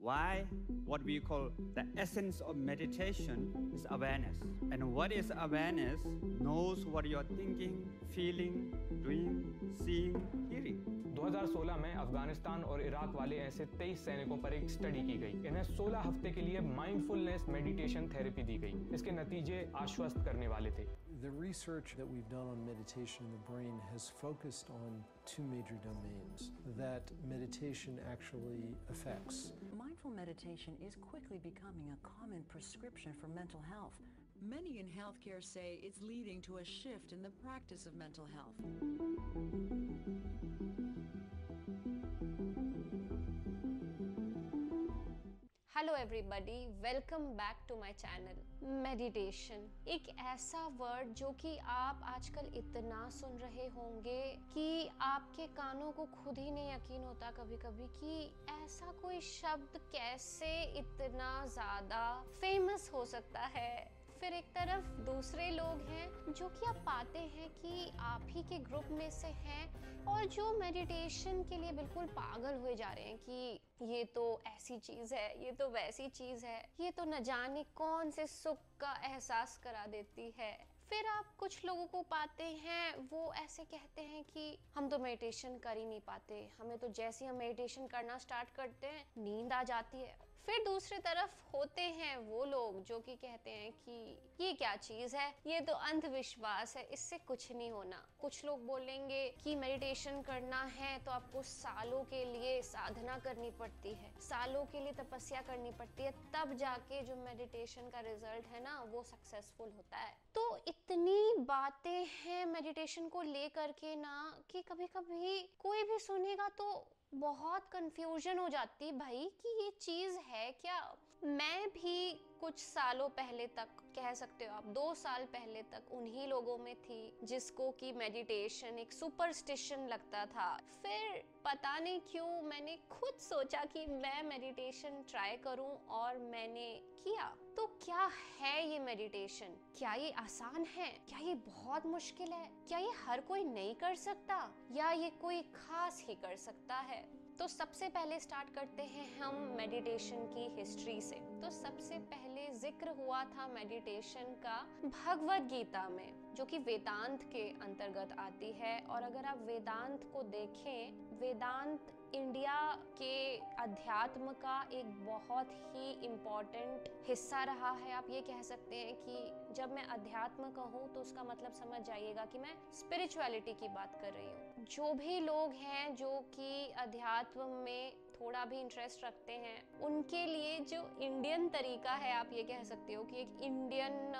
Why? What we call the essence of meditation is awareness. And what is awareness? Knows what you are thinking, feeling, doing, seeing, hearing. 2016 में अफगानिस्तान और Iraq वाले ऐसे 23 सैनिकों पर एक study की गई। इन्हें 16 हफ्ते के लिए माइंडफुलनेस मेडिटेशन थेरेपी दी गई। इसके नतीजे आश्वस्त करने वाले थे। The research that we've done on meditation in the brain has focused on two major domains that meditation actually affects. Mindful meditation is quickly becoming a common prescription for mental health. Many in healthcare say it's leading to a shift in the practice of mental health. Hello everybody, welcome back to my channel. Meditation एक ऐसा word जो कि आप आजकल इतना सुन रहे होंगे कि आपके कानों को खुद ही नहीं यकीन होता कभी कभी कि ऐसा कोई शब्द कैसे इतना ज़्यादा फेमस हो सकता है। फिर एक तरफ दूसरे लोग हैं जो कि आप पाते हैं कि आप ही के ग्रुप में से हैं और जो मेडिटेशन के लिए बिल्कुल पागल हुए जा रहे हैं कि ये तो ऐसी चीज़ है, ये तो वैसी चीज़ है, ये तो न जाने कौन से सुख का एहसास करा देती है। फिर आप कुछ लोगों को पाते हैं वो ऐसे कहते हैं कि हम तो मेडिटेशन कर ही नहीं पाते, हमें तो जैसे ही हम मेडिटेशन करना स्टार्ट करते हैं नींद आ जाती है। फिर दूसरी तरफ होते हैं वो लोग जो कि कहते हैं कि ये क्या चीज़ है, ये तो अंधविश्वास है, इससे कुछ नहीं होना। कुछ लोग बोलेंगे कि मेडिटेशन करना है तो आपको सालों के लिए साधना करनी पड़ती है, सालों के लिए तपस्या करनी पड़ती है, तब जाके जो मेडिटेशन का रिजल्ट है ना वो सक्सेसफुल होता है। तो इतनी बातें हैं मेडिटेशन को लेकर के ना कि कभी कभी कोई भी सुनेगा तो बहुत कंफ्यूजन हो जाती है भाई कि ये चीज़ है क्या। मैं भी कुछ सालों पहले तक, कह सकते हो आप 2 साल पहले तक उन्हीं लोगों में थी जिसको कि मेडिटेशन एक सुपरस्टिशन लगता था। फिर पता नहीं क्यों मैंने खुद सोचा कि मैं मेडिटेशन ट्राई करूं और मैंने किया। तो क्या है ये मेडिटेशन? क्या ये आसान है? क्या ये बहुत मुश्किल है? क्या ये हर कोई नहीं कर सकता या ये कोई खास ही कर सकता है? तो सबसे पहले स्टार्ट करते हैं हम मेडिटेशन की हिस्ट्री से। तो सबसे पहले जिक्र हुआ था मेडिटेशन का भगवद गीता में, जो कि वेदांत के अंतर्गत आती है। और अगर आप वेदांत को देखें, वेदांत इंडिया के अध्यात्म का एक बहुत ही इम्पोर्टेंट हिस्सा रहा है। आप ये कह सकते हैं कि जब मैं अध्यात्म कहूँ तो उसका मतलब समझ जाइएगा कि मैं स्पिरिचुअलिटी की बात कर रही हूँ। जो भी लोग हैं जो कि अध्यात्म में थोड़ा भी इंटरेस्ट रखते हैं, उनके लिए जो इंडियन तरीका है, आप ये कह सकते हो कि एक इंडियन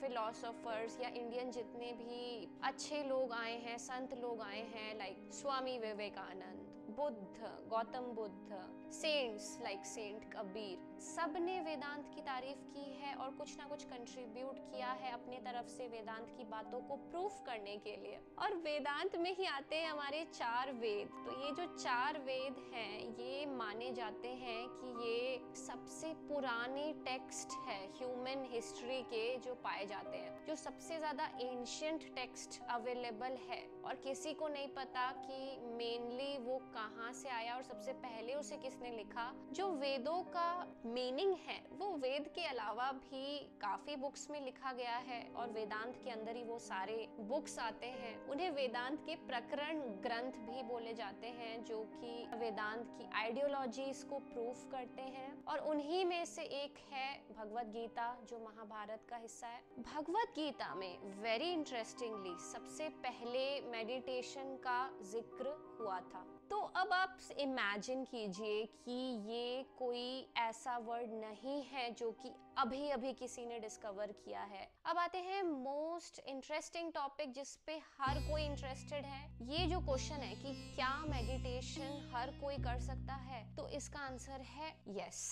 फिलोसोफर्स या इंडियन जितने भी अच्छे लोग आए हैं, संत लोग आए हैं, like Swami Vivekananda, Buddha, Gautam Buddha, saints like saint Kabir, सब ने वेदांत की तारीफ की है और कुछ ना कुछ कंट्रीब्यूट किया है अपने तरफ से वेदांत की बातों को प्रूफ करने के लिए। और वेदांत में ही आते हैं हमारे 4 वेद। तो ये जो 4 वेद हैं ये माने जाते हैं कि ये सबसे पुराने टेक्स्ट है ह्यूमन हिस्ट्री के जो पाए जाते हैं, जो सबसे ज्यादा एंशिएंट टेक्स्ट अवेलेबल है। और किसी को नहीं पता कि मेनली वो कहाँ से आया और सबसे पहले उसे किसने लिखा। जो वेदों का मीनिंग है वो वेद के अलावा भी काफी बुक्स में लिखा गया है और वेदांत के अंदर ही वो सारे बुक्स आते हैं। उन्हें वेदांत के प्रकरण ग्रंथ भी बोले जाते हैं जो कि वेदांत की आइडियोलॉजीज को प्रूफ करते हैं। और उन्हीं में से एक है भगवद गीता जो महाभारत का हिस्सा है। भगवद गीता में वेरी इंटरेस्टिंगली सबसे पहले मेडिटेशन का जिक्र हुआ था। तो अब आप इमेजिन कीजिए कि ये कोई ऐसा वर्ड नहीं है जो कि अभी अभी किसी ने डिस्कवर किया है। अब आते हैं मोस्ट इंटरेस्टिंग टॉपिक जिस पे हर कोई इंटरेस्टेड है। ये जो क्वेश्चन है कि क्या मेडिटेशन हर कोई कर सकता है, तो इसका आंसर है यस,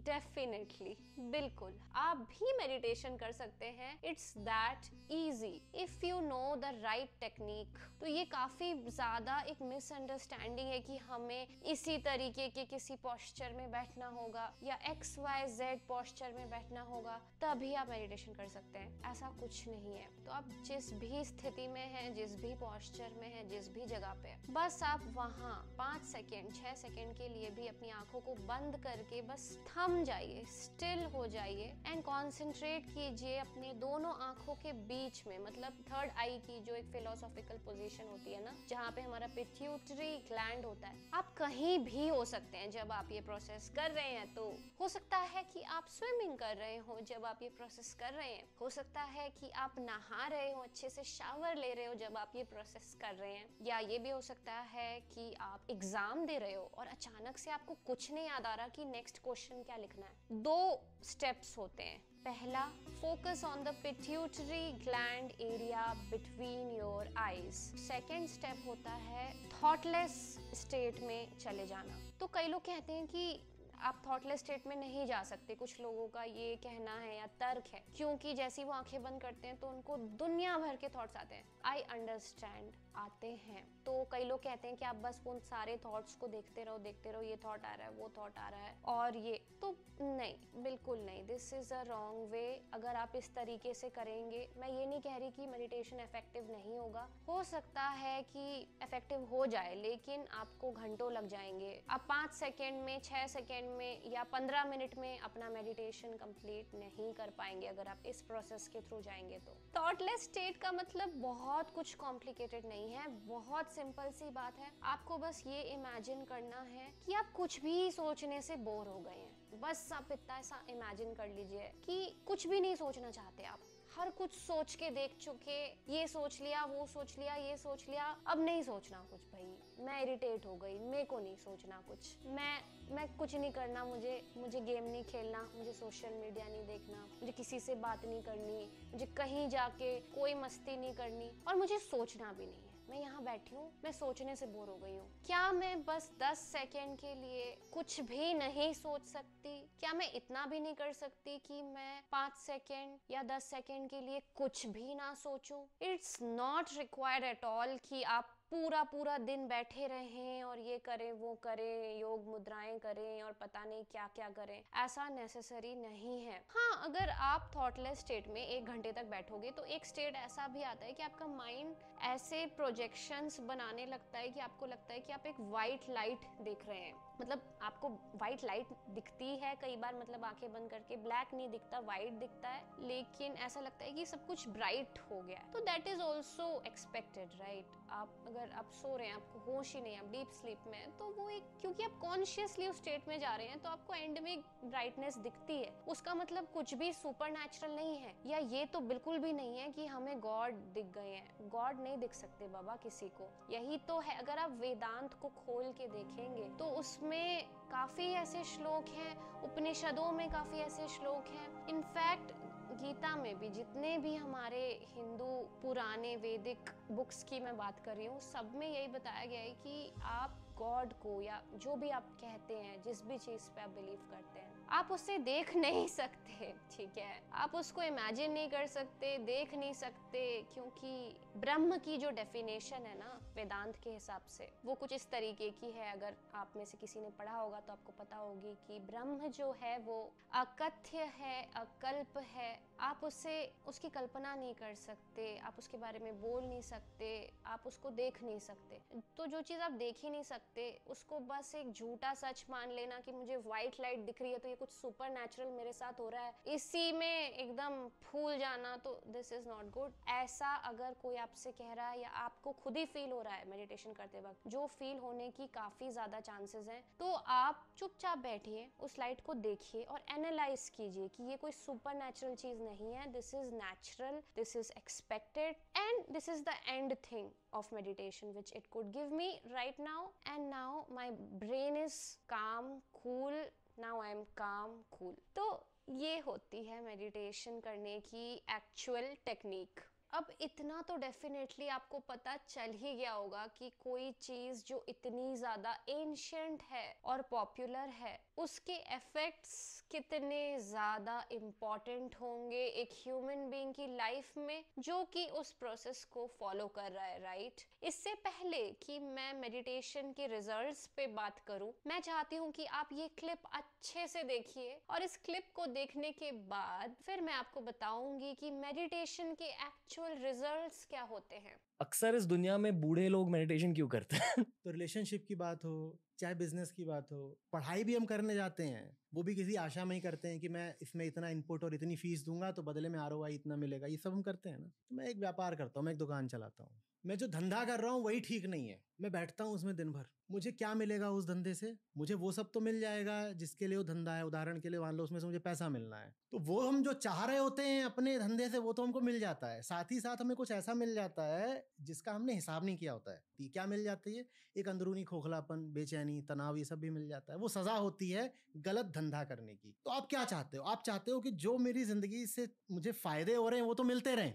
डेफिनेटली, बिल्कुल आप भी मेडिटेशन कर सकते हैं। It's that easy if you know the right technique. तो ये काफी ज्यादा एक मिसअंडरस्टैंडिंग है कि हमें इसी तरीके के किसी पोस्चर में बैठना होगा या XYZ पोस्चर में बैठना होगा तभी आप मेडिटेशन कर सकते हैं। ऐसा कुछ नहीं है। तो आप जिस भी स्थिति में हैं, जिस भी पोस्चर में हैं, जिस भी जगह पे, बस आप वहाँ 5 सेकेंड 6 सेकेंड के लिए भी अपनी आंखों को बंद करके बस थम जाइए, स्टिल हो जाइए एंड कॉन्सेंट्रेट कीजिए अपने दोनों आंखों के बीच में, मतलब थर्ड आई की जो एक फिलोसॉफिकल पोजीशन होती है ना, जहाँ पे हमारा पिट्यूटरी ग्लैंड होता है। आप कहीं भी हो सकते हैं जब आप ये प्रोसेस कर रहे हैं। तो हो सकता है कि आप स्विमिंग कर रहे हो जब आप ये प्रोसेस कर रहे हैं, हो सकता है कि आप नहा रहे हो, अच्छे से शावर ले रहे हो जब आप ये प्रोसेस कर रहे हैं, या ये भी हो सकता है कि आप एग्जाम दे रहे हो और अचानक से आपको कुछ नहीं याद आ रहा कि नेक्स्ट क्वेश्चन क्या लिखना है। 2 स्टेप्स होते हैं। पहला, focus on the pituitary gland area between your eyes. Second step होता है थॉटलेस स्टेट में चले जाना। तो कई लोग कहते हैं कि आप थॉटलेस स्टेट में नहीं जा सकते। कुछ लोगों का ये कहना है या तर्क है क्योंकि जैसे वो आंखें बंद करते हैं तो उनको दुनिया भर के थॉट्स आते हैं। आई अंडरस्टैंड, आते हैं। तो कई लोग कहते हैं कि आप बस उन सारे थॉट्स को देखते रहो, ये थॉट आ रहा है, वो थॉट आ रहा है और ये तो नहीं, बिल्कुल नहीं। This is a wrong way. अगर आप इस तरीके से करेंगे, मैं ये नहीं कह रही कि मेडिटेशन इफेक्टिव नहीं होगा, हो सकता है कि इफेक्टिव हो जाए, लेकिन आपको घंटों लग जाएंगे। आप 5 सेकेंड में, 6 सेकेंड में या 15 मिनट में अपना मेडिटेशन कंप्लीट नहीं कर पाएंगे अगर आप इस प्रोसेस के थ्रू जाएंगे। तो थॉटलेस स्टेट का मतलब बहुत कुछ कॉम्प्लिकेटेड नहीं है, बहुत सिंपल सी बात है। आपको बस ये इमेजिन करना है कि आप कुछ भी सोचने से बोर हो गए हैं। बस आप इतना ऐसा इमेजिन कर लीजिए कि कुछ भी नहीं सोचना चाहते आप, हर कुछ सोच के देख चुके, ये सोच लिया, वो सोच लिया, ये सोच लिया, अब नहीं सोचना कुछ। भाई मैं इरिटेट हो गई, मेरे को नहीं सोचना कुछ, मैं कुछ नहीं करना, मुझे गेम नहीं खेलना, मुझे सोशल मीडिया नहीं देखना, मुझे किसी से बात नहीं करनी, मुझे कहीं जाके कोई मस्ती नहीं करनी और मुझे सोचना भी नहीं है। मैं यहाँ बैठी हूँ, मैं सोचने से बोर हो गई हूँ। क्या मैं बस 10 सेकेंड के लिए कुछ भी नहीं सोच सकती? क्या मैं इतना भी नहीं कर सकती कि मैं 5 सेकेंड या 10 सेकेंड के लिए कुछ भी ना सोचूं? It's not required at all कि आप पूरा दिन बैठे रहें और ये करें, वो करें, योग मुद्राएं करें और पता नहीं क्या क्या करें। ऐसा नेसेसरी नहीं है। हाँ, अगर आप थॉटलेस स्टेट में 1 घंटे तक बैठोगे तो एक स्टेट ऐसा भी आता है कि आपका माइंड ऐसे प्रोजेक्शंस बनाने लगता है कि आपको लगता है कि आप एक वाइट लाइट देख रहे हैं। मतलब आपको वाइट लाइट दिखती है कई बार, मतलब आंखें बंद करके ब्लैक नहीं दिखता, वाइट दिखता है, लेकिन ऐसा लगता है कि सब कुछ ब्राइट हो गया है। तो that is also expected, right? अगर आप सो रहे हैं, आपको होश ही नहीं, आप डीप स्लीप में हैं, तो वो एक, क्योंकि आप कॉन्शियसली उस स्टेट में जा रहे हैं तो आपको एंड में ब्राइटनेस दिखती है। उसका मतलब कुछ भी सुपर नेचुरल नहीं है, या ये तो बिल्कुल भी नहीं है कि हमें गॉड दिख गए हैं। गॉड नहीं दिख सकते बाबा किसी को, यही तो है। अगर आप वेदांत को खोल के देखेंगे तो उसमें काफी ऐसे श्लोक हैं, उपनिषदों में काफी ऐसे श्लोक हैं, इनफैक्ट गीता में भी, जितने भी हमारे हिंदू पुराने वैदिक बुक्स की मैं बात कर रही हूँ, सब में यही बताया गया है कि आप गॉड को, या जो भी आप कहते हैं, जिस भी चीज पे आप बिलीव करते हैं, आप उसे देख नहीं सकते, ठीक है? आप उसको इमेजिन नहीं कर सकते, देख नहीं सकते, क्योंकि ब्रह्म की जो डेफिनेशन है ना वेदांत के हिसाब से, वो कुछ इस तरीके की है। अगर आप में से किसी ने पढ़ा होगा तो आपको पता होगी कि ब्रह्म जो है वो अकथ्य है, अकल्प है। आप उसकी कल्पना नहीं कर सकते, आप उसके बारे में बोल नहीं सकते, आप उसको देख नहीं सकते। तो जो चीज़ आप देख ही नहीं सकते, उसको बस एक झूठा सच मान लेना कि मुझे व्हाइट लाइट दिख रही है तो ये कुछ सुपर नेचुरल मेरे साथ हो रहा है, इसी में एकदम फूल जाना, तो दिस इज नॉट गुड। ऐसा अगर कोई आपसे कह रहा है या आपको खुद ही फील हो रहा है मेडिटेशन करते वक्त, जो फील होने की काफी ज्यादा चांसेस हैं, तो आप चुपचाप बैठिए, उस लाइट को देखिए और एनालाइज कीजिए कि ये कोई सुपर नेचुरल चीज नहीं है, this is natural, this is expected and this is the end thing of meditation which it could give me right now. And now my brain is calm, cool, now I am calm, cool. तो ये होती है meditation करने की actual technique. अब इतना तो definitely आपको पता चल ही गया होगा कि कोई चीज जो इतनी ज्यादा एंशिएंट है और पॉपुलर है, उसके इफेक्ट्स कितने ज्यादा इम्पोर्टेंट होंगे एक ह्यूमन बीइंग की लाइफ में जो कि उस प्रोसेस को फॉलो कर रहा है, राइट? इससे पहले कि मैं मेडिटेशन के रिजल्ट्स पे बात करूं, मैं चाहती हूं कि आप ये क्लिप अच्छे से देखिए और इस क्लिप को देखने के बाद फिर मैं आपको बताऊंगी कि मेडिटेशन के एक्चुअल रिजल्ट्स क्या होते हैं। अक्सर इस दुनिया में बूढ़े लोग मेडिटेशन क्यों करते हैं? तो रिलेशनशिप की बात हो, चाहे बिजनेस की बात हो, पढ़ाई भी हम करने जाते हैं, वो भी किसी आशा में ही करते हैं कि मैं इसमें इतना इनपुट और इतनी फीस दूंगा तो बदले में ROI इतना मिलेगा, ये सब हम करते हैं ना। तो मैं एक व्यापार करता हूँ, मैं एक दुकान चलाता हूँ, मैं जो धंधा कर रहा हूँ वही ठीक नहीं है, मैं बैठता हूँ उसमें दिन भर, मुझे क्या मिलेगा उस धंधे से? मुझे वो सब तो मिल जाएगा जिसके लिए वो धंधा है। उदाहरण के लिए मान लो उसमें से मुझे पैसा मिलना है, तो वो हम जो चाह रहे होते हैं अपने धंधे से वो तो हमको मिल जाता है, साथ ही साथ हमें कुछ ऐसा मिल जाता है जिसका हमने हिसाब नहीं किया होता है। क्या मिल जाती है? एक अंदरूनी खोखलापन, बेचैनी, तनाव, ये सब भी मिल जाता है। वो सजा होती है गलत धंधा करने की। तो आप क्या चाहते हो? आप चाहते हो कि जो मेरी जिंदगी से मुझे फायदे हो रहे हैं वो तो मिलते रहें,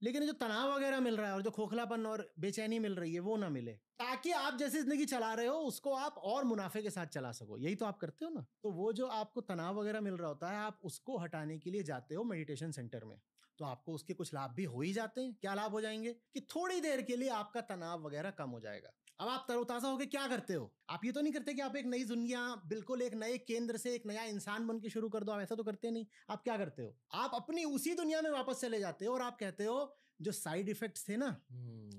लेकिन जो तनाव वगैरह मिल रहा है और जो खोखलापन और बेचैनी मिल रही है वो ना मिले, ताकि आप जैसी जिंदगी चला रहे हो उसको आप और मुनाफे के साथ चला सको। यही तो आप करते हो ना। तो वो जो आपको तनाव वगैरह मिल रहा होता है, आप उसको हटाने के लिए जाते हो मेडिटेशन सेंटर में, तो आपको उसके कुछ लाभ भी हो ही जाते हैं। क्या लाभ हो जाएंगे? कि थोड़ी देर के लिए आपका तनाव वगैरह कम हो जाएगा। अब आप तरोताजा होकर क्या करते हो? आप ये तो नहीं करते कि आप एक नई दुनिया, बिल्कुल एक नए केंद्र से एक नया इंसान बन के शुरू कर दो, आप ऐसा तो करते नहीं। आप क्या करते हो? आप अपनी उसी दुनिया में वापस चले जाते हो और आप कहते हो जो साइड इफेक्ट्स थे ना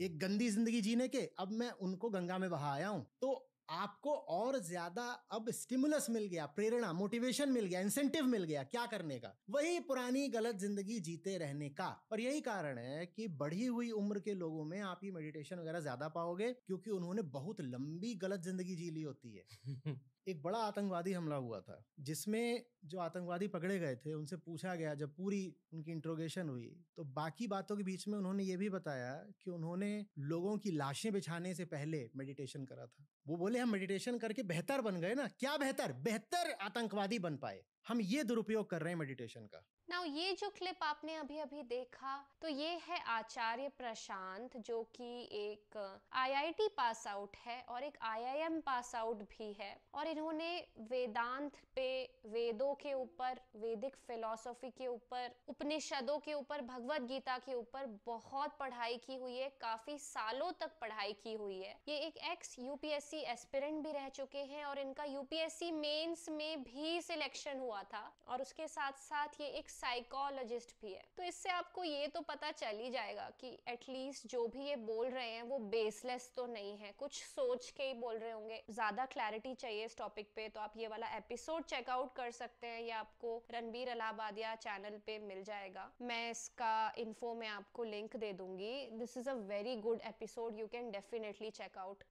एक गंदी जिंदगी जीने के, अब मैं उनको गंगा में बहा आया हूं। तो आपको और ज्यादा अब स्टिमुलस मिल गया, प्रेरणा, मोटिवेशन मिल गया, इंसेंटिव मिल गया क्या करने का? वही पुरानी गलत जिंदगी जीते रहने का। और यही कारण है कि बढ़ी हुई उम्र के लोगों में आप ये मेडिटेशन वगैरह ज्यादा पाओगे, क्योंकि उन्होंने बहुत लंबी गलत जिंदगी जी ली होती है। एक बड़ा आतंकवादी हमला हुआ था, जिसमें जो आतंकवादी पकड़े गए थे उनसे पूछा गया, जब पूरी उनकी इंट्रोगेशन हुई, तो बाकी बातों के बीच में उन्होंने ये भी बताया कि उन्होंने लोगों की लाशें बिछाने से पहले मेडिटेशन करा था। वो बोले हम मेडिटेशन करके बेहतर बन गए ना। क्या बेहतर? बेहतर आतंकवादी बन पाए। हम ये दुरुपयोग कर रहे हैं मेडिटेशन का। नाउ ये जो क्लिप आपने अभी अभी देखा, तो ये है आचार्य प्रशांत, जो कि एक IIT पास आउट है और एक IIM पास आउट भी है, और इन्होंने वेदांत पे, वेदों के ऊपर, वैदिक फिलॉसफी के ऊपर, उपनिषदों के ऊपर, भगवत गीता के ऊपर बहुत पढ़ाई की हुई है, काफी सालों तक पढ़ाई की हुई है। ये एक एक्स UPSC एस्पिरेंट भी रह चुके हैं और इनका UPSC मेंस में भी सिलेक्शन हुआ था, और उसके साथ साथ ये एक साइकोलॉजिस्ट भी है। तो इससे आपको ये तो पता चल ही जाएगा कि एटलीस्ट जो भी ये बोल रहे हैं वो बेसलेस तो नहीं है, कुछ सोच के ही बोल रहे होंगे। ज्यादा क्लैरिटी चाहिए इस टॉपिक पे तो आप ये वाला एपिसोड चेकआउट कर सकते हैं, ये आपको रणबीर अलाहाबादिया चैनल पे मिल जाएगा। मैं इसका इन्फो में आपको लिंक दे दूंगी। This is a very good episode, you can definitely check out.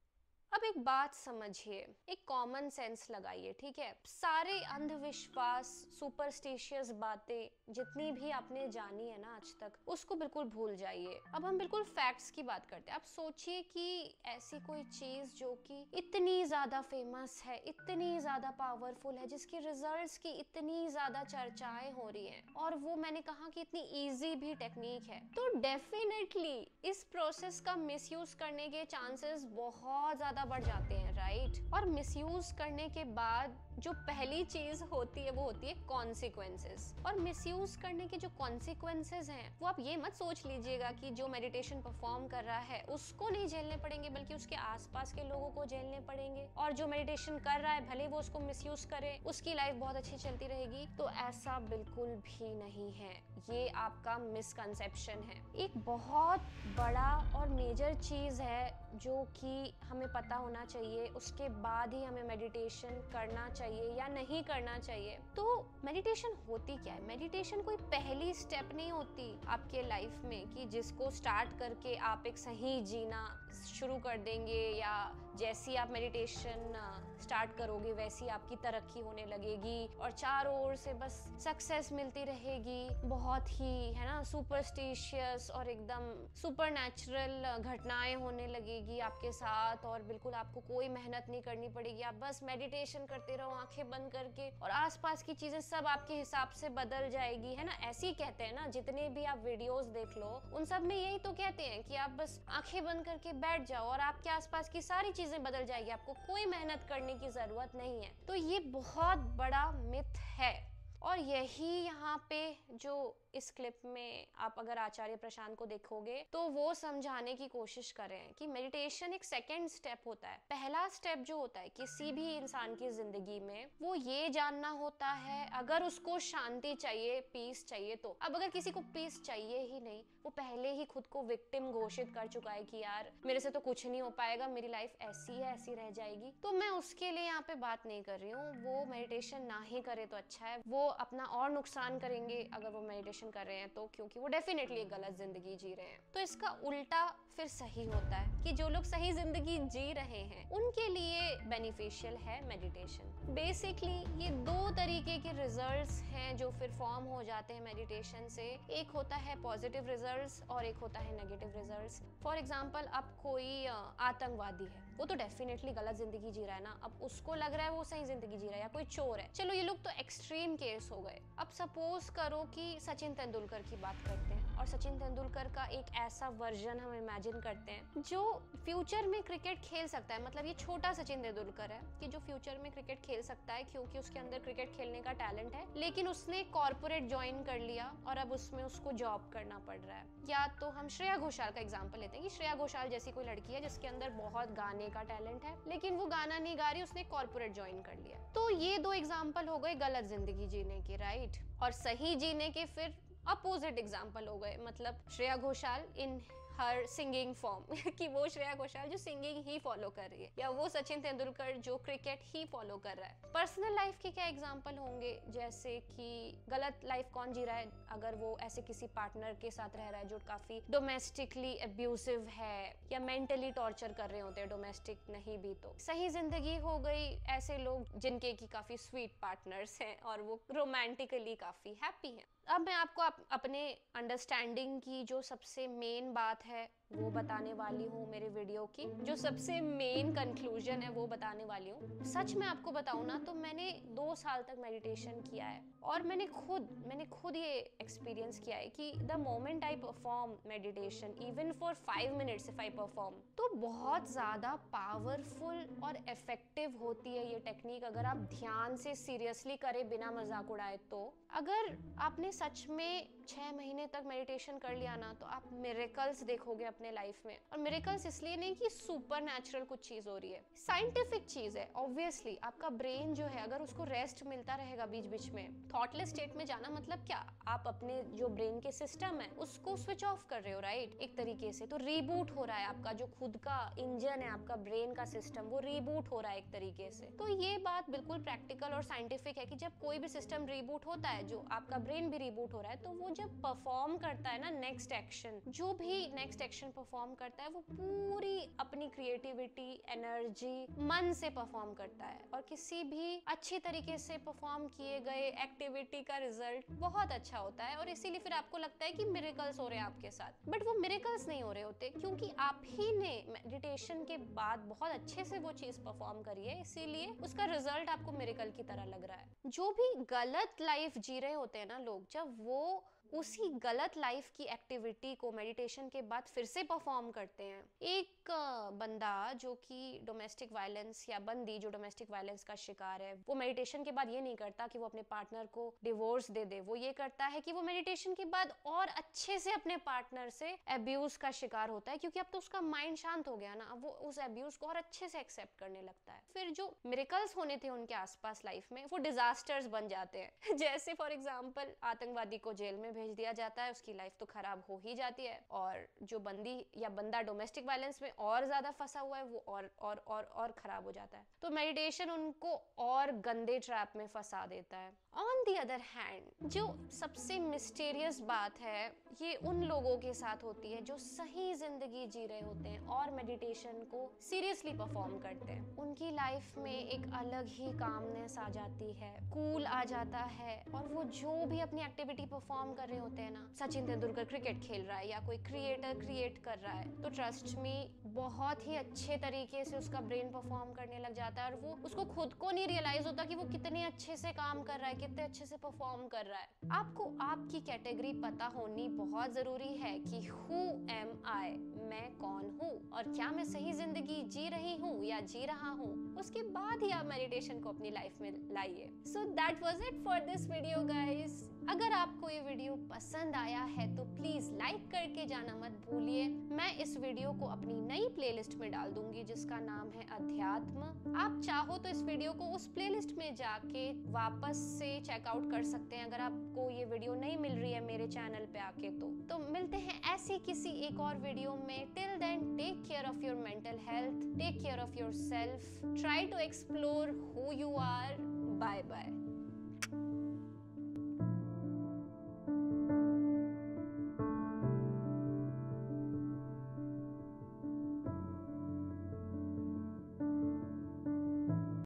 अब एक बात समझिए, एक कॉमन सेंस लगाइए, ठीक है? सारे अंधविश्वास, सुपरस्टिशियस बातें जितनी भी आपने जानी है ना आज तक, उसको बिल्कुल भूल जाइए। अब हम बिल्कुल फैक्ट्स की बात करते हैं। आप सोचिए कि ऐसी कोई चीज जो कि इतनी ज्यादा फेमस है, इतनी ज्यादा पावरफुल है, जिसके रिजल्ट्स की इतनी ज्यादा चर्चाएं हो रही हैं, और वो मैंने कहा कि इतनी इजी भी टेक्निक है, तो डेफिनेटली इस प्रोसेस का मिसयूज करने के चांसेस बहुत ज्यादा बढ़ जाते हैं, राइट? और मिसयूज करने के बाद जो पहली चीज होती है वो होती है कॉन्सिक्वेंसेस। और मिसयूज करने के जो कॉन्सिक्वेंसेस हैं वो आप ये मत सोच लीजिएगा कि जो मेडिटेशन परफॉर्म कर रहा है उसको नहीं झेलने पड़ेंगे, बल्कि उसके आसपास के लोगों को झेलने पड़ेंगे। और जो मेडिटेशन कर रहा है भले वो उसको मिसयूज करे, उसकी लाइफ बहुत अच्छी चलती रहेगी। तो ऐसा बिल्कुल भी नहीं है, ये आपका मिसकंसेप्शन है। एक बहुत बड़ा और मेजर चीज है जो कि हमें पता होना चाहिए, उसके बाद ही हमें मेडिटेशन करना चाहिए या नहीं करना चाहिए। तो मेडिटेशन होती क्या है? मेडिटेशन कोई पहली स्टेप नहीं होती आपके लाइफ में कि जिसको स्टार्ट करके आप एक सही जीना, शुरू कर देंगे या जैसी आप मेडिटेशन स्टार्ट करोगे वैसी आपकी तरक्की होने लगेगी और चारों ओर से बस सक्सेस मिलती रहेगी। बहुत ही है ना सुपरस्टिशियस और एकदम सुपरनैचुरल घटनाएं होने लगेगी आपके साथ और बिल्कुल आपको कोई मेहनत नहीं करनी पड़ेगी। आप बस मेडिटेशन करते रहो आंखें बंद करके और आसपास की चीजें सब आपके हिसाब से बदल जाएगी, है ना। ऐसे ही कहते हैं ना, जितने भी आप वीडियोस देख लो उन सब में यही तो कहते हैं कि आप बस आंखें बंद करके बैठ जाओ और आपके आसपास की सारी चीजें बदल जाएगी, आपको कोई मेहनत करने की जरूरत नहीं है। तो ये बहुत बड़ा मिथ है और यही यहाँ पे जो इस क्लिप में आप अगर आचार्य प्रशांत को देखोगे तो वो समझाने की कोशिश कर रहे हैं कि मेडिटेशन एक सेकंड स्टेप होता है। पहला स्टेप जो होता है किसी भी इंसान की जिंदगी में वो ये जानना होता है, अगर उसको शांति चाहिए, पीस चाहिए तो। अब अगर किसी को पीस चाहिए ही नहीं, वो पहले ही खुद को विक्टिम घोषित कर चुका है कि यार मेरे से तो कुछ नहीं हो पाएगा, मेरी लाइफ ऐसी है ऐसी रह जाएगी, तो मैं उसके लिए यहाँ पे बात नहीं कर रही हूँ। वो मेडिटेशन ना ही करे तो अच्छा है। वो अपना और नुकसान करेंगे अगर वो मेडिटेशन कर रहे हैं तो, क्योंकि वो डेफिनेटली एक गलत जिंदगी जी रहे हैं। तो इसका उल्टा फिर सही होता है कि जो लोग सही जिंदगी जी रहे हैं उनके लिए बेनिफिशियल है मेडिटेशन। बेसिकली ये दो तरीके के रिजल्ट्स हैं जो फिर फॉर्म हो जाते हैं मेडिटेशन से। एक होता है पॉजिटिव रिजल्ट्स और एक होता है नेगेटिव रिजल्ट्स। फॉर एग्जांपल अब कोई आतंकवादी है, वो तो डेफिनेटली गलत जिंदगी जी रहा है ना, अब उसको लग रहा है वो सही जिंदगी जी रहा है, या कोई चोर है, चलो ये लोग तो एक्सट्रीम केस हो गए। अब सपोज करो कि सचिन तेंदुलकर की बात करते हैं और सचिन तेंदुलकर का एक ऐसा वर्जन हम इमेजिन करते हैं जो फ्यूचर में क्रिकेट खेल सकता है। मतलब ये छोटा सचिन तेंदुलकर है कि जो फ्यूचर में क्रिकेट खेल सकता है क्योंकि उसके अंदर क्रिकेट खेलने का टैलेंट है, लेकिन उसने कॉर्पोरेट ज्वाइन कर लिया और अब उसमें उसको जॉब करना पड़ रहा है। या तो हम श्रेया घोषाल का एग्जाम्पल लेते हैं कि श्रेया घोषाल जैसी कोई लड़की है जिसके अंदर बहुत गाने का टैलेंट है, लेकिन वो गाना नहीं गा रही, उसने कॉर्पोरेट ज्वाइन कर लिया। तो ये दो एग्जाम्पल हो गए गलत जिंदगी जीने के, राइट। और सही जीने के फिर अपोजिट एग्जाम्पल हो गए। मतलब श्रेया घोषाल इन हर सिंगिंग फॉर्म कि वो श्रेया घोषाल जो सिंगिंग ही फॉलो कर रही है, या वो सचिन तेंदुलकर जो क्रिकेट ही फॉलो कर रहा है। पर्सनल लाइफ के क्या एग्जांपल होंगे, जैसे कि गलत लाइफ कौन जी रहा है, अगर वो ऐसे किसी पार्टनर के साथ रह रहा है जो काफी डोमेस्टिकली अब्यूसिव है या मेंटली टॉर्चर कर रहे होते हैं, डोमेस्टिक नहीं भी तो। सही जिंदगी हो गई ऐसे लोग जिनके की काफी स्वीट पार्टनर्स हैं और वो रोमांटिकली काफी हैप्पी हैं। अब मैं आपको अपने अंडरस्टैंडिंग की जो सबसे मेन बात है वो बताने वाली हूँ मेरे वीडियो की, जो सबसे मेन कंक्लूजन है वो बताने वाली हूँ। सच में आपको बताऊँ ना तो मैंने 2 साल तक मेडिटेशन किया है और मैंने खुद ये एक्सपीरियंस किया है कि the moment I perform meditation, even for 5 minutes if I perform, तो बहुत ज़्यादा पावरफुल और इफेक्टिव होती है ये टेक्निक अगर आप ध्यान से सीरियसली करें बिना मजाक उड़ाए। तो अगर आपने सच में 6 महीने तक मेडिटेशन कर लिया ना तो आप मिरेकल्स देखोगे अपने लाइफ में। और मिरेकल्स इसलिए नहीं कि सुपर नेचुरल कुछ चीज हो रही है, साइंटिफिक चीज है। ऑब्वियसली आपका ब्रेन जो है अगर उसको रेस्ट मिलता रहेगा बीच बीच में, थॉटलेस स्टेट में जाना मतलब क्या, आप अपने जो ब्रेन के सिस्टम है उसको स्विच ऑफ कर रहे हो, राइट, एक तरीके से। तो रीबूट हो रहा है आपका जो खुद का इंजन है, आपका ब्रेन का सिस्टम, वो रीबूट हो रहा है एक तरीके से। तो ये बात बिल्कुल प्रैक्टिकल और साइंटिफिक है कि जब कोई भी सिस्टम रीबूट होता है, जो आपका ब्रेन भी रीबूट हो रहा है, तो वो जब परफॉर्म करता है ना नेक्स्ट एक्शन, जो भी नेक्स्ट एक्शन परफॉर्म करता है वो पूरी अपनी क्रिएटिविटी, एनर्जी, मन से परफॉर्म करता है और किसी भी अच्छी तरीके से परफॉर्म किए गए एक्टिविटी का रिजल्ट बहुत अच्छा होता है। और इसीलिए फिर आपको लगता है कि मिरेकल्स हो रहे हैं आपके साथ, बट वो मिरेकल्स नहीं हो रहे होते क्योंकि आप ही ने मेडिटेशन के बाद बहुत अच्छे से वो चीज परफॉर्म करी है, इसीलिए उसका रिजल्ट आपको मिरेकल की तरह लग रहा है। जो भी गलत लाइफ जी रहे होते हैं ना लोग, जब वो उसी गलत लाइफ की एक्टिविटी को मेडिटेशन के बाद फिर से परफॉर्म करते हैं। एक बंदा जो कि डोमेस्टिक वायलेंस, या बंदी जो डोमेस्टिक वायलेंस का शिकार है, वो मेडिटेशन के बाद ये नहीं करता कि वो अपने पार्टनर को डिवोर्स दे दे, वो ये करता है कि वो मेडिटेशन के बाद और अच्छे से अपने पार्टनर से अब्यूज का शिकार होता है, क्योंकि अब तो उसका माइंड शांत हो गया ना, अब वो उस अब्यूज को और अच्छे से एक्सेप्ट करने लगता है। फिर जो मिरेकल्स होने थे उनके आसपास लाइफ में, वो डिजास्टर्स बन जाते हैं। जैसे फॉर एग्जाम्पल आतंकवादी को जेल में भेज दिया जाता है उसकी लाइफ तो खराब हो ही जाती है, और जो बंदी या बंदा डोमेस्टिक वायलेंस में और ज्यादा फंसा हुआ है वो और खराब हो जाता है। तो मेडिटेशन उनको और गंदे ट्रैप में फंसा देता है। ऑन दी अदर हैंड, जो सबसे मिस्टीरियस बात है ये उन लोगों के साथ होती है जो सही जिंदगी जी रहे होते हैं और मेडिटेशन को सीरियसली परफॉर्म करते हैं। उनकी लाइफ में एक अलग ही कामनेस आ जाती है, कूल आ जाता है, और वो जो भी अपनी एक्टिविटी परफॉर्म कर रहे होते हैं ना, सचिन तेंदुलकर क्रिकेट खेल रहा है या कोई क्रिएटर क्रिएट कर रहा है, तो ट्रस्ट मी बहुत ही अच्छे तरीके से उसका ब्रेन परफॉर्म करने लग जाता है, और वो उसको खुद को नहीं रियलाइज होता कि वो कितने अच्छे से काम कर रहा है, कितने अच्छे से परफॉर्म कर रहा है। आपको आपकी कैटेगरी पता होनी बहुत जरूरी है कि हु एम आई, मैं कौन हूँ और क्या मैं सही जिंदगी जी रही हूँ या जी रहा हूँ। उसके बाद ही आप मेडिटेशन को अपनी लाइफ में लाइए। So that was it for this video guys. अगर आपको ये वीडियो पसंद आया है तो प्लीज लाइक करके जाना मत भूलिए। मैं इस वीडियो को अपनी नई प्लेलिस्ट में डाल दूंगी जिसका नाम है अध्यात्म। आप चाहो तो इस वीडियो को उस प्लेलिस्ट में जाके वापस से चेकआउट कर सकते हैं अगर आपको ये वीडियो नहीं मिल रही है मेरे चैनल पे आके। तो मिलते हैं ऐसी किसी एक और वीडियो में। Till then take care of your mental health, take care of your self, try to explore who you are. Bye bye.